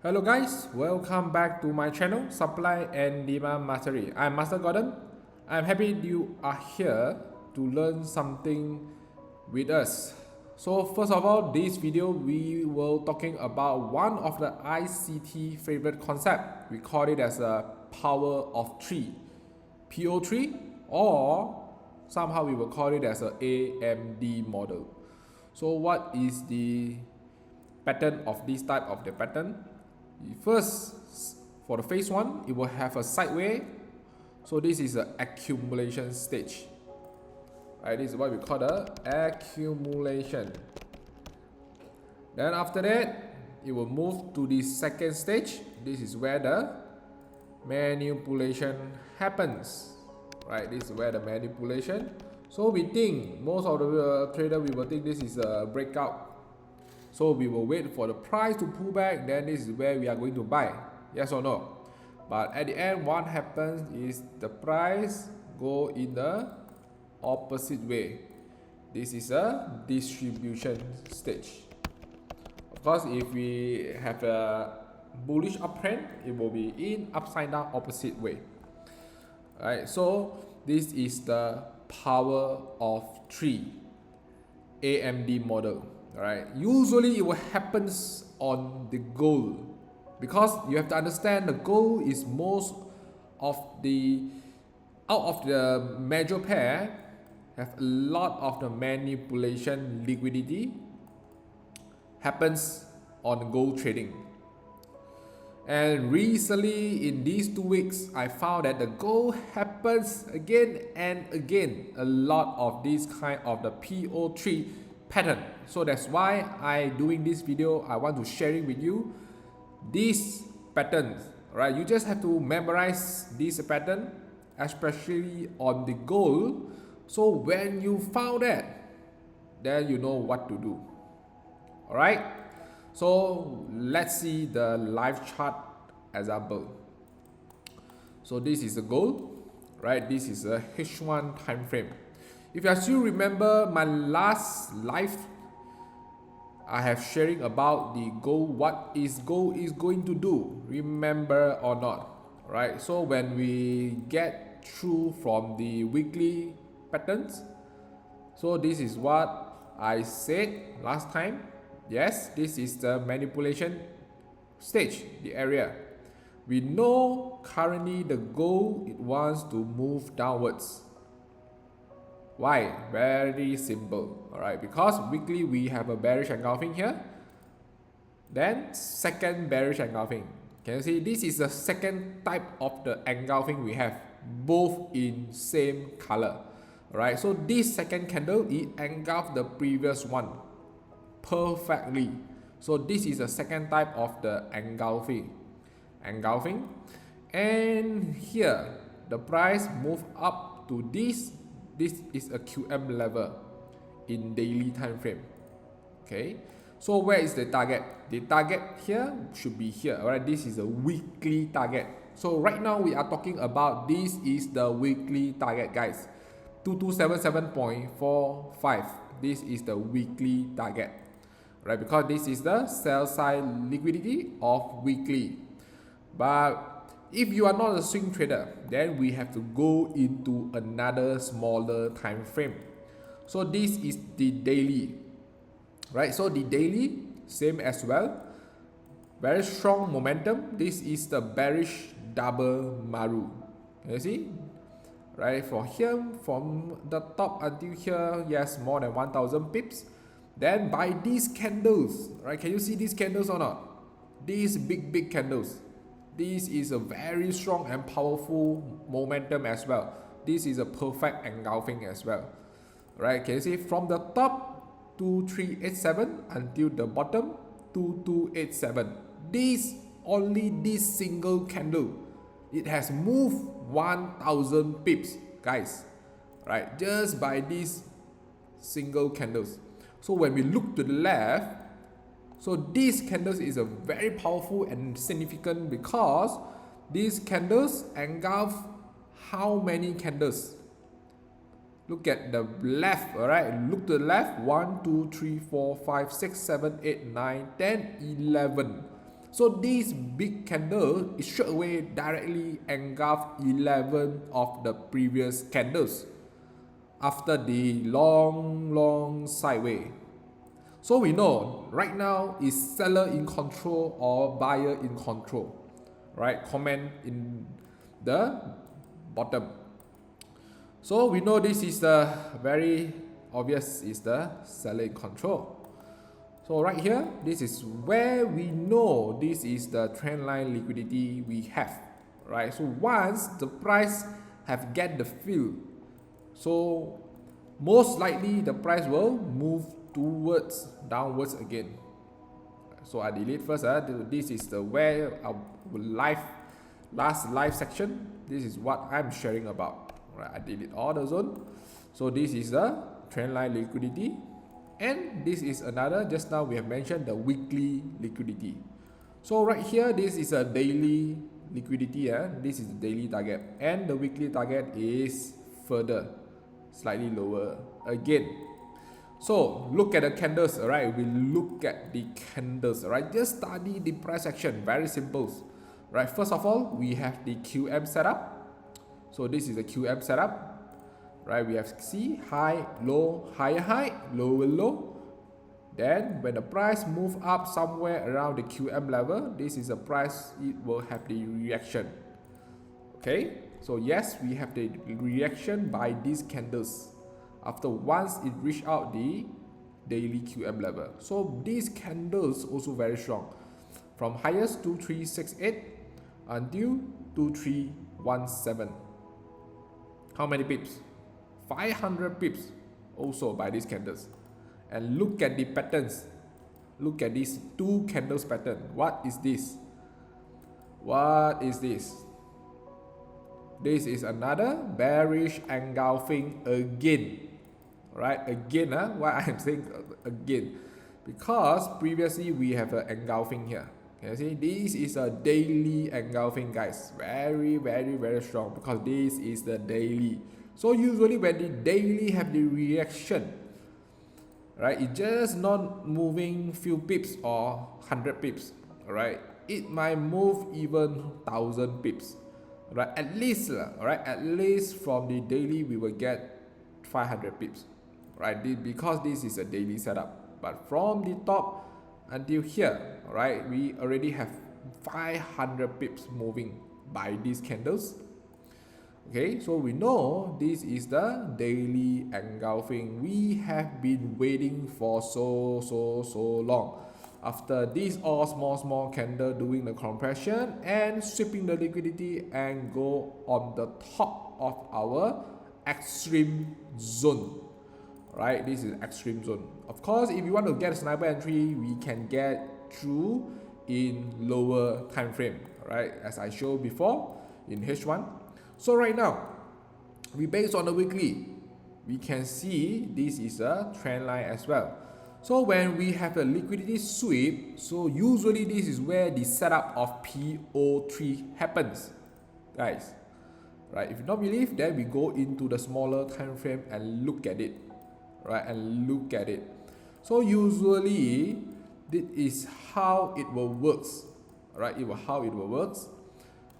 Hello guys, welcome back to my channel Supply and Demand Mastery. I'm Master Gordan. I'm happy you are here to learn something with us. So first of all, this video we will talking about one of the ICT favorite concept. We call it as a power of 3, PO3, or somehow we will call it as a AMD model. So what is the pattern of this type of the pattern? First, for the phase 1, it will have a sideway. So this is an accumulation stage. Right, this is what we call the accumulation. Then after that, it will move to the second stage. This is where the manipulation happens. Right, this is where the manipulation. So we think, most of the trader, we will think this is a breakout. So we will wait for the price to pull back, then this is where we are going to buy. Yes or no? But at the end, what happens is the price go in the opposite way. This is a distribution stage. Of course, if we have a bullish uptrend, it will be in upside down opposite way. Alright, so this is the power of 3 AMD model. Alright, usually it will happens on the gold, because you have to understand the gold is most of the out of the major pair have a lot of the manipulation liquidity happens on gold trading. And recently in these 2 weeks, I found that the gold happens again and again, a lot of this kind of the PO3 pattern. So that's why I doing this video. I want to share it with you these patterns. Right, you just have to memorize this pattern, especially on the gold. So when you found that, then you know what to do. All right, so let's see the live chart example. So this is the gold, right? This is a H1 time frame. If you still remember my last live, I have sharing about the gold, what is gold is going to do, remember or not, right? So when we get through from the weekly patterns, so this is what I said last time. Yes, this is the manipulation stage, the area. We know currently the gold, it wants to move downwards. Why? Very simple. Alright, because weekly we have a bearish engulfing here, then second bearish engulfing. Can you see this is the second type of the engulfing we have, both in same color. Alright, so this second candle, it engulfed the previous one perfectly. So this is the second type of the engulfing. And here the price move up to this. This is a QM level in daily time frame. Okay, so where is the target? The target here should be here. Alright, this is a weekly target. So right now we are talking about this is the weekly target, guys. 2277.45. This is the weekly target, right? Because this is the sell side liquidity of weekly. But if you are not a swing trader, then we have to go into another smaller time frame. So this is the daily, right? So the daily, same as well. Very strong momentum. This is the bearish double maru. You see? Right, from here, from the top until here, yes, more than 1000 pips. Then by these candles, right? Can you see these candles or not? These big candles. This is a very strong and powerful momentum as well. This is a perfect engulfing as well. Right? Can you see from the top 2387 until the bottom 2287? Only this single candle, it has moved 1000 pips, guys. Right? Just by these single candles. So when we look to the left, so these candles is a very powerful and significant, because these candles engulf how many candles? Look at the left, alright? Look to the left. 1, 2, 3, 4, 5, 6, 7, 8, 9, 10, 11. So this big candle is straight away directly engulfed 11 of the previous candles after the long sideway. So we know right now is seller in control or buyer in control, right? Comment in the bottom. So we know this is the very obvious is the seller in control. So right here, this is where we know this is the trend line liquidity we have, right? So once the price have get the fill, so most likely the price will move towards downwards again. So I delete first. This is the where our last live section. This is what I'm sharing about. Right, I delete all the zone. So this is the trend line liquidity. And this is another, just now we have mentioned the weekly liquidity. So right here, this is a daily liquidity. This is the daily target. And the weekly target is further, slightly lower again. So look at the candles, alright? We look at the candles, alright? Just study the price action, very simple. Right, first of all, we have the QM setup. So this is the QM setup. Right, we have see high, low, higher high, lower low. Then when the price move up somewhere around the QM level, this is a price, it will have the reaction. Okay, so yes, we have the reaction by these candles after once it reach out the daily QM level. So these candles also very strong, from highest 2368 until 2317. How many pips? 500 pips also by these candles. And look at the patterns. Look at these two candles pattern. What is this? What is this? This is another bearish engulfing again. Right, again, why I'm saying again? Because previously we have an engulfing here. Can you see? This is a daily engulfing, guys. Very strong, because this is the daily. So usually when the daily have the reaction, right, it just not moving few pips or 100 pips, right? It might move even 1000 pips, right? At least, right? At least from the daily we will get 500 pips, right? Because this is a daily setup. But from the top until here, right, we already have 500 pips moving by these candles. Okay, so we know this is the daily engulfing we have been waiting for so long. After this all small candle doing the compression and sweeping the liquidity and go on the top of our extreme zone. Right, this is extreme zone. Of course, if you want to get a sniper entry, we can get through in lower time frame, right, as I showed before in H1. So right now, we based on the weekly, we can see this is a trend line as well. So when we have a liquidity sweep, so usually this is where the setup of PO3 happens, guys. Right, if you don't believe, then we go into the smaller time frame and look at it. Right, and look at it. So usually this is how it will works. Right, how it will works.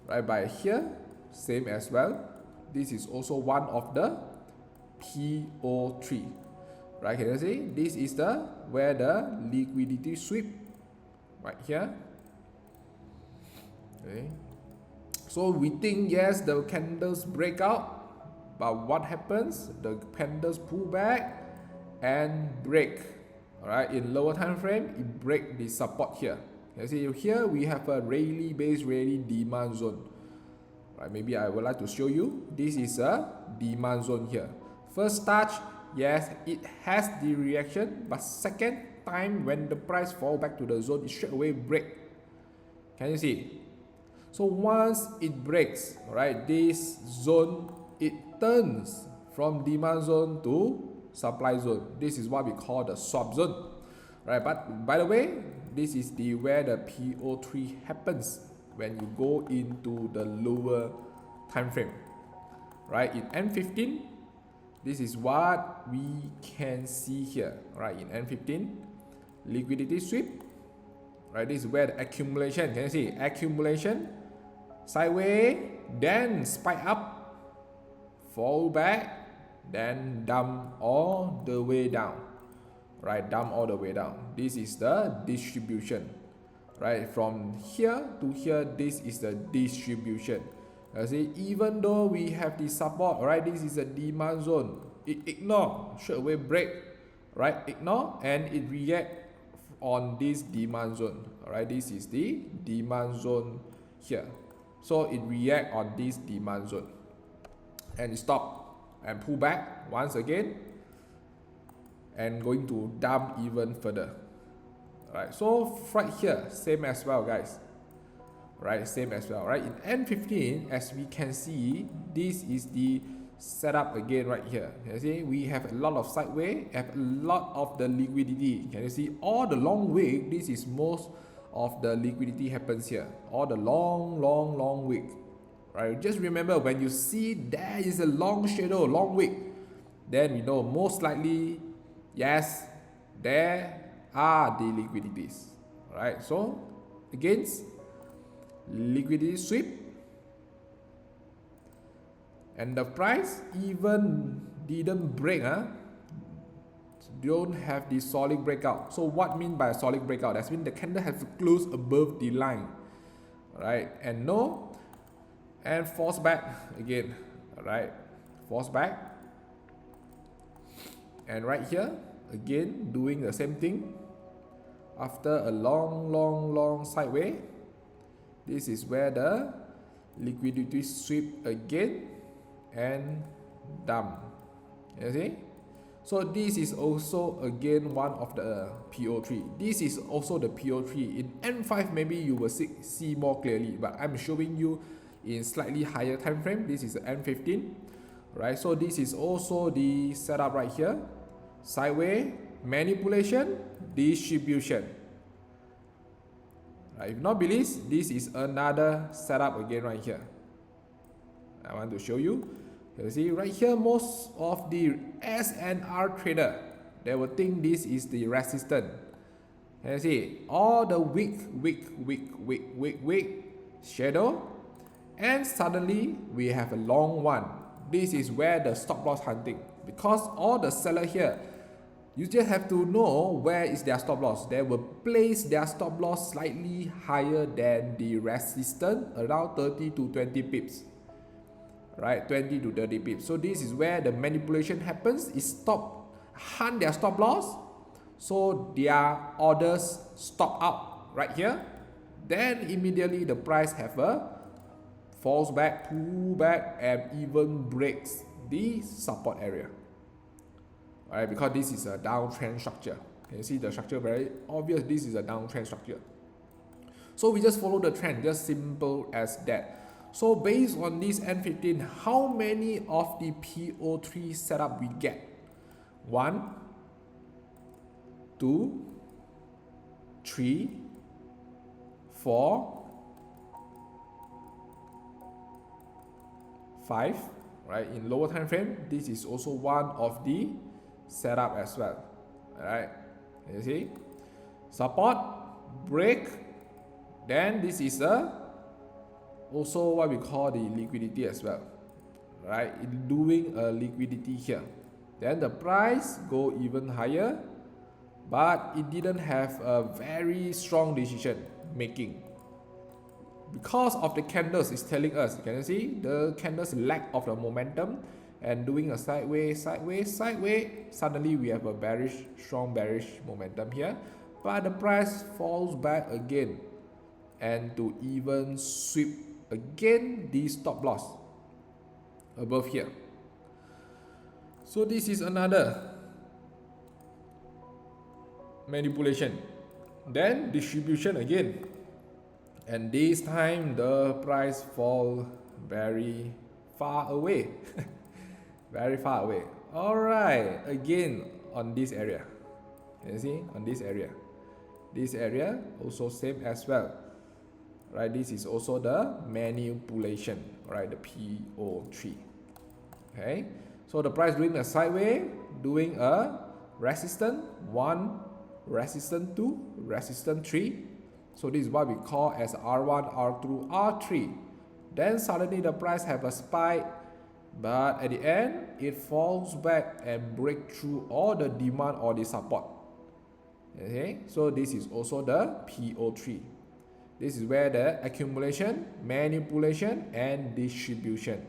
Right, by here, same as well. This is also one of the PO3. Right, can you see? This is the where the liquidity sweep. Right here. Okay. So we think yes, the candles break out, but what happens? The candles pull back and break. All right, in lower time frame, it break the support here. You see here we have a Rayleigh based Rayleigh demand zone. Right, maybe I would like to show you. This is a demand zone here. First touch, yes, it has the reaction, but second time when the price fall back to the zone, it straight away break. Can you see? So once it breaks, right, this zone, it turns from demand zone to supply zone. This is what we call the swap zone, right? But by the way, this is the where the PO3 happens when you go into the lower time frame, right? In N15, this is what we can see here, right? In N15, liquidity sweep, right? This is where the accumulation, can you see? Accumulation, sideways, then spike up, fall back, then dump all the way down, right? Dump all the way down. This is the distribution, right? From here to here, this is the distribution. You see, even though we have the support, right? This is a demand zone. It ignore, straight away break, right? Ignore, and it react on this demand zone. Alright, this is the demand zone here. So it react on this demand zone, and it stop and pull back once again, and going to dump even further. Alright, so right here, same as well, guys. Right, same as well, right? In N15, as we can see, this is the setup again right here. You see, we have a lot of sideways, have a lot of the liquidity. Can you see all the long wick? This is most of the liquidity happens here. All the long wick. Right? Just remember, when you see there is a long shadow, long wick, then we know most likely, yes, there are the liquidities. Alright, so against liquidity sweep, and the price even didn't break, don't have the solid breakout. So what mean by a solid breakout? That means the candle has to close above the line, right? And no, and force back again, right? Force back, and right here again doing the same thing after a long sideways. This is where the liquidity sweep again and dump. You see? So this is also again one of the PO3. This is also the PO3. In N5 maybe you will see more clearly, but I'm showing you in slightly higher time frame. This is N15. Right? So this is also the setup right here. Sideways, manipulation, distribution. If not believe, this is another setup again right here. I want to show you. You see right here, most of the SNR trader, they will think this is the resistance. You see all the weak shadow, and suddenly we have a long one. This is where the stop loss hunting, because all the seller here, you just have to know where is their stop loss. They will place their stop loss slightly higher than the resistance, around 30 to 20 pips. Right, 20 to 30 pips. So this is where the manipulation happens. Is hunt their stop loss, so their orders stop out right here. Then immediately the price have a falls back, pull back, and even breaks the support area. Alright, because this is a downtrend structure. Can you see the structure very obvious? This is a downtrend structure. So we just follow the trend, just simple as that. So based on this N15, how many of the PO3 setup we get? 1, 2, 3, 4, 5. Right, in lower time frame, this is also one of the setup as well. Alright, you see, support, break, then this is also what we call the liquidity as well. Right, in doing a liquidity here, then the price go even higher, but it didn't have a very strong decision making because of the candles. Is telling us, can you see the candles lack of the momentum and doing a sideways. Suddenly we have a strong bearish momentum here, but the price falls back again and to even sweep again the stop loss above here. So this is another manipulation, then distribution again, and this time the price fall very far away. Very far away. Alright, again on this area, you see, on this area also same as well. Right, this is also the manipulation, right, the PO3. Okay, so the price doing a sideways, doing a resistance 1, resistance 2, resistance 3, So this is what we call as R1, R2, R3. Then suddenly the price have a spike, but at the end it falls back and break through all the demand or the support. Okay, so this is also the PO3. This is where the accumulation, manipulation, and distribution.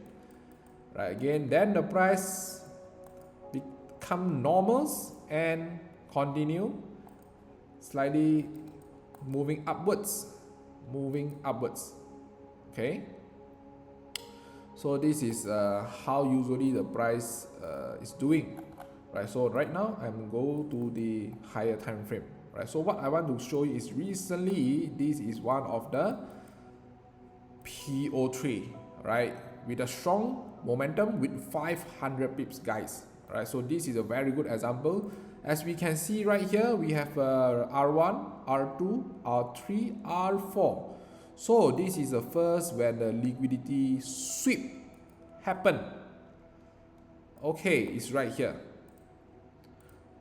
Right, again, then the price become normals and continue slightly moving upwards. Okay, so this is how usually the price is doing. Right, so right now I'm go to the higher time frame. Right, so what I want to show you is recently this is one of the PO3, right, with a strong momentum with 500 pips, guys. Right, so this is a very good example. As we can see right here, we have R1, R2, R3, R4. So this is the first when the liquidity sweep happen. Okay, it's right here.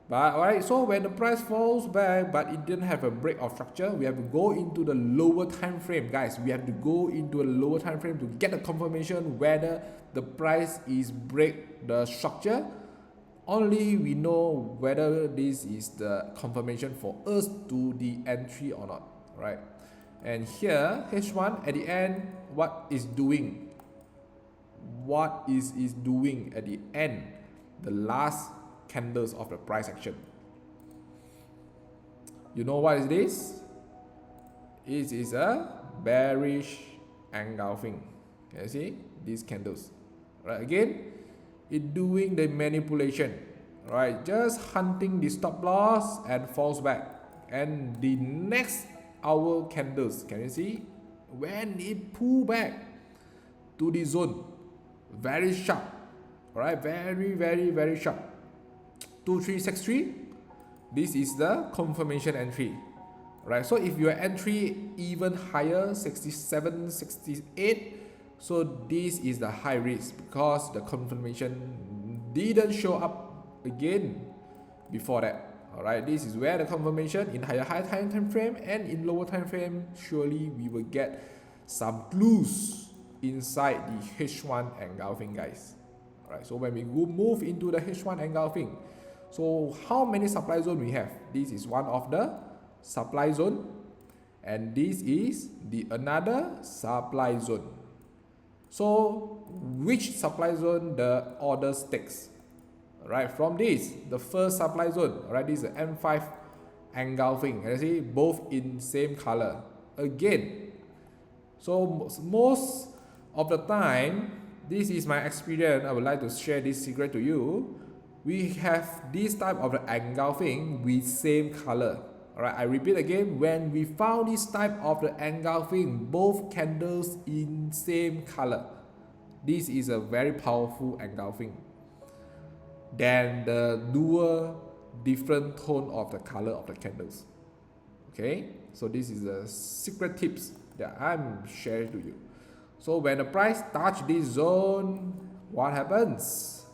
But alright, so when the price falls back but it didn't have a break of structure, we have to go into the lower time frame, guys. We have to go into a lower time frame to get a confirmation whether the price is break the structure. Only we know whether this is the confirmation for us to the entry or not, right? And here H1 at the end, what is doing? What is doing at the end? The last candles of the price action. You know what is this? It is a bearish engulfing. Can you see these candles? Right, again, it doing the manipulation. Right, just hunting the stop loss and falls back. And the next hour candles, can you see? When it pull back to the zone, very sharp. Right, very sharp. 2363, this is the confirmation entry, right? So if your entry even higher, 67, 68, so this is the high risk because the confirmation didn't show up again before that. All right, this is where the confirmation in higher time frame and in lower time frame, surely we will get some clues inside the H1 engulfing, guys. All right, so when we move into the H1 engulfing, so how many supply zone we have? This is one of the supply zone, and this is the another supply zone. So which supply zone the orders takes? Right, from this, the first supply zone, right, this is the M5 engulfing. You see both in same color again. So most of the time, this is my experience, I would like to share this secret to you. We have this type of engulfing with same color. Alright, I repeat again, when we found this type of the engulfing, both candles in same color, this is a very powerful engulfing. Then the dual different tone of the color of the candles. Okay, so this is the secret tips that I'm sharing to you. So when the price touch this zone, what happens?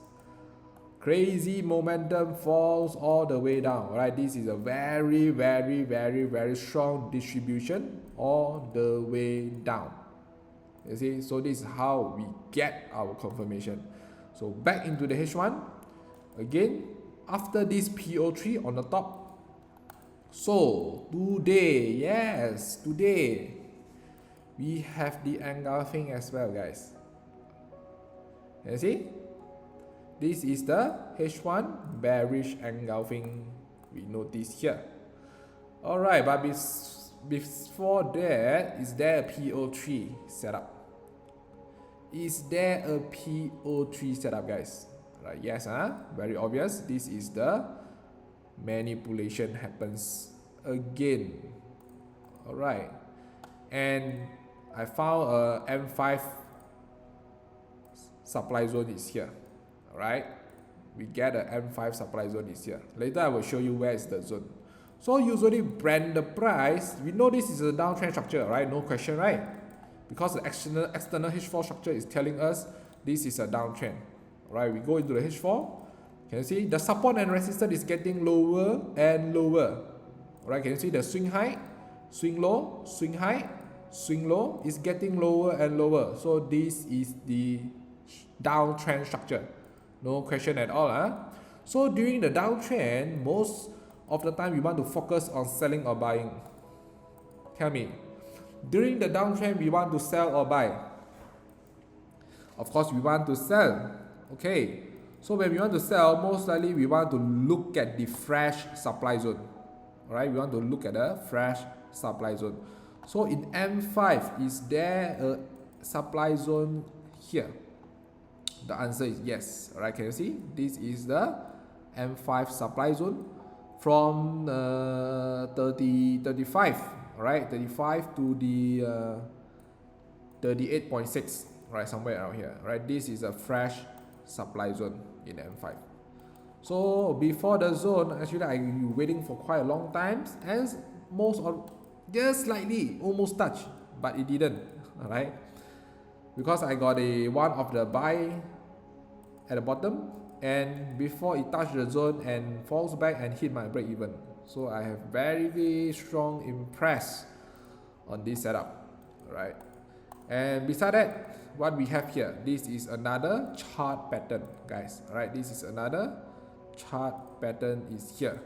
Crazy momentum falls all the way down. Right, this is a very strong distribution all the way down. You see, so this is how we get our confirmation. So back into the H1 again after this PO3 on the top. So today, yes, today we have the engulfing as well, guys. You see, this is the H1 bearish engulfing we notice here. Alright, but before that, is there a PO3 setup? Is there a PO3 setup, guys? Right, yes, very obvious. This is the manipulation happens again. Alright, and I found a M5 supply zone is here. Alright, we get a M5 supply zone is here. Later I will show you where is the zone. So usually brand the price, we know this is a downtrend structure, right? No question, right? Because the external H4 structure is telling us this is a downtrend. Right, we go into the H4. Can you see the support and resistance is getting lower and lower? Right, can you see the swing high? swing low, swing high, swing low, is getting lower and lower. So this is the downtrend structure, no question at all. So during the downtrend, most of the time we want to focus on selling or buying. Tell me, during the downtrend we want to sell or buy? Of course we want to sell. Okay, so when we want to sell, most likely we want to look at the fresh supply zone. Alright, we want to look at the fresh supply zone. So in M5, is there a supply zone here? The answer is yes. Alright, can you see? This is the M5 supply zone from 35. Alright, 35 to the 38.6. Right, somewhere around here. Right, this is a fresh supply zone in M5. So before the zone, actually I'm waiting for quite a long time, and most of just slightly almost touched, but it didn't. Alright, because I got a one of the buy at the bottom, and before it touched the zone and falls back and hit my break even. So I have very strong impress on this setup. Alright, and beside that, what we have here, this is another chart pattern, guys. Alright, this is another chart pattern is here.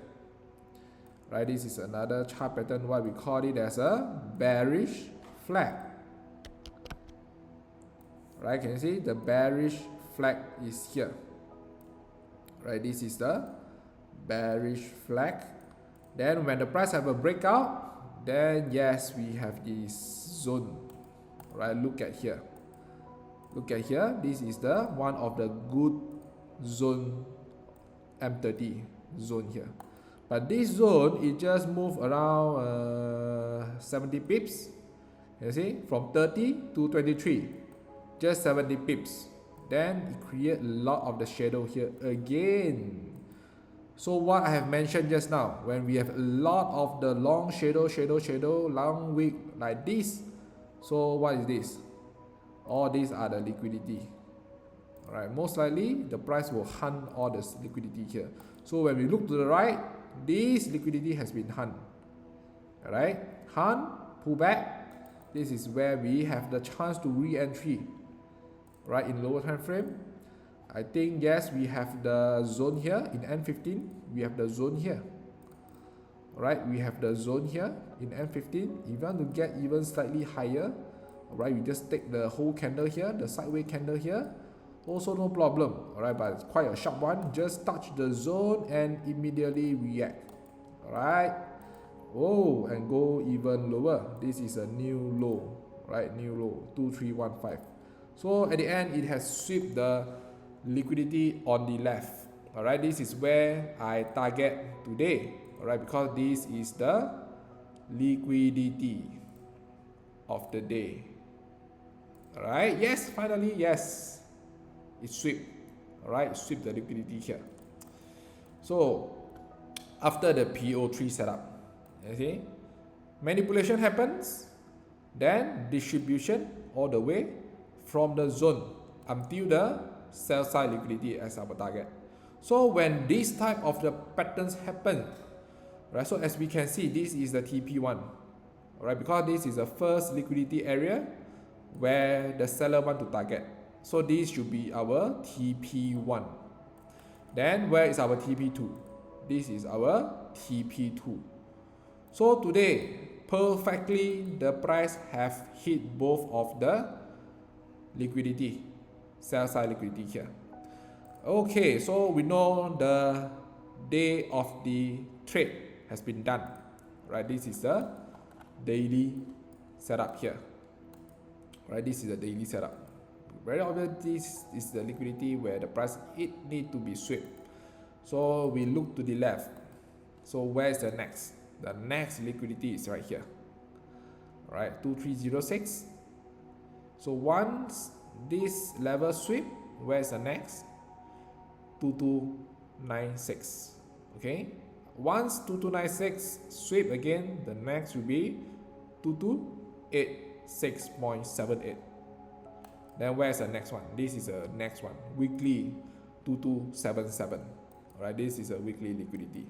Right, this is another chart pattern, what we call it as a bearish flag. Right, can you see the bearish flag is here? Right, this is the bearish flag. Then when the price have a breakout, then yes, we have this zone. Right, look at here. Look at here, this is the one of the good zone, M30 zone here. But this zone, it just moved around 70 pips. You see, from 30 to 23, just 70 pips. Then it create a lot of the shadow here again. So what I have mentioned just now, when we have a lot of the long shadow, long wick like this. So what is this? All these are the liquidity. Alright, most likely the price will hunt all this liquidity here. So when we look to the right, this liquidity has been hunt. Alright, hunt, pull back. This is where we have the chance to re-entry. Right, in lower time frame, I think yes, we have the zone here in M15. We have the zone here. Alright, we have the zone here in M15. If you want to get even slightly higher, alright, we just take the whole candle here, the sideways candle here, also no problem. Alright, but it's quite a sharp one. Just touch the zone and immediately react. Alright, oh, and go even lower. This is a new low, right? New low 2315. So at the end, it has swept the liquidity on the left. Alright, this is where I target today. Alright, because this is the liquidity of the day. Alright, yes, finally, yes, it swept. Alright, sweep the liquidity here. So after the PO3 setup, you see, manipulation happens, then distribution all the way from the zone until the sell side liquidity as our target. So when this type of the patterns happen, right, so as we can see, this is the TP1. Alright, because this is the first liquidity area where the seller want to target. So this should be our TP1. Then where is our TP2? This is our TP2. So today, perfectly, the price have hit both of the liquidity, sell side liquidity here. Okay, so we know the day of the trade has been done. Right, this is the daily setup here. Right, this is the daily setup. Very obvious, this is the liquidity where the price it need to be swept. So we look to the left. So where is the next? The next liquidity is right here. Right, 2306. So once this level sweep, where is the next? 2296. Okay. Once 2296 sweep again, the next will be 2286.78. Then where's the next one? This is the next one, weekly 2277. Alright, this is a weekly liquidity.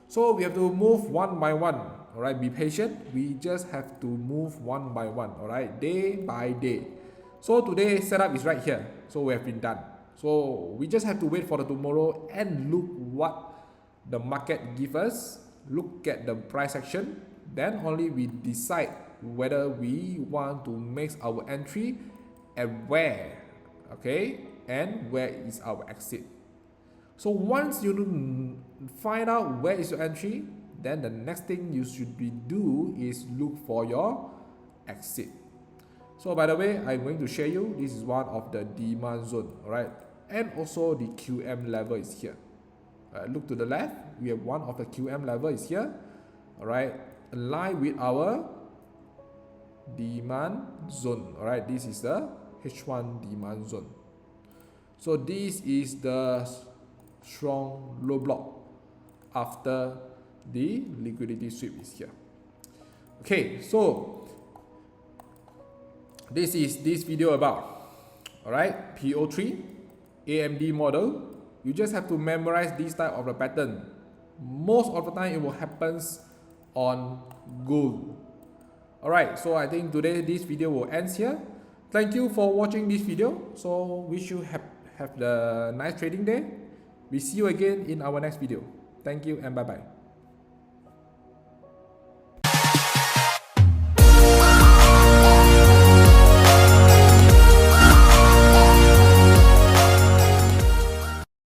So we have to move one by one. All right, be patient. We just have to move one by one. All right, day by day. So today setup is right here. So we have been done. So we just have to wait for the tomorrow and look what the market give us. Look at the price action. Then only we decide whether we want to make our entry and where. Okay, and where is our exit. So once you find out where is your entry, then the next thing you should do is look for your exit. So by the way, I'm going to share you, this is one of the demand zone, alright? And also the QM level is here. Look to the left, we have one of the QM level is here, alright? Align with our demand zone, alright? This is the H1 demand zone. So this is the strong low block after the liquidity sweep is here. Okay, so this is this video about, all right, PO3 AMD model. You just have to memorize this type of a pattern. Most of the time it will happens on gold. All right, so I think today this video will end here. Thank you for watching this video. So wish you have the nice trading day. We see you again in our next video. Thank you and bye bye.